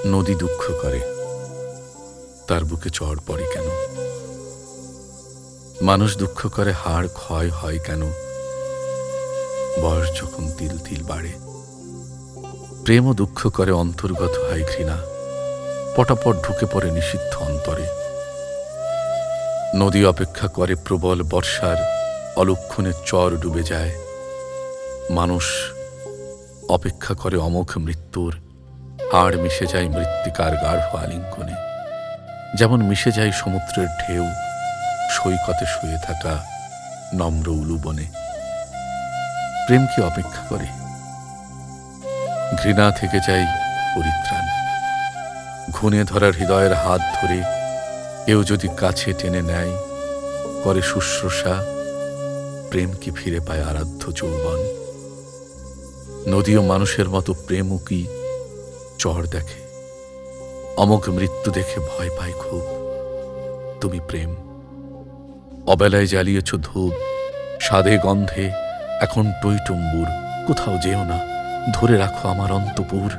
নদী দুঃখ করে, তার বুকে চড় পড়ে কেন? মানুষ দুঃখ করে, হাড় ক্ষয় হয় কেন? বয়স যখন তিল তিল বাড়ে। প্রেমও দুঃখ করে, অন্তর্গত হয় ঘৃণা, পটাপট ঢুকে পড়ে নিষিদ্ধ অন্তরে। নদী অপেক্ষা করে প্রবল বর্ষার, অলক্ষণে চর ডুবে যায়। মানুষ অপেক্ষা করে অমোঘ মৃত্যুর, হাড় মিশে যায় মৃত্তিকার গাঢ় আলিঙ্গনে। যেমন মিশে যায় সমুদ্রের ঢেউ সৈকতে শুয়ে থাকা নম্র উলুবনে। প্রেম কি অপেক্ষা করে? ঘৃণা থেকে যায় পরিত্রাণ। ঘুণে ধরার হৃদয়ের হাত ধরে কেউ যদি কাছে টেনে নেয়, করে শুশ্রূষা, প্রেম কি ফিরে পায় আরাধ্য যৌবন? নদীও মানুষের মতো প্রেমও কি চড় দেখে, অমোঘ মৃত্যু দেখে ভয় পায় খুব। তুমি প্রেম, অবেলায় জ্বালিয়েছ ধূপ, স্বাদে গন্ধে এখন টইটুম্বুর। কোথাও যেও না, ধরে রাখো আমার অন্তপুর।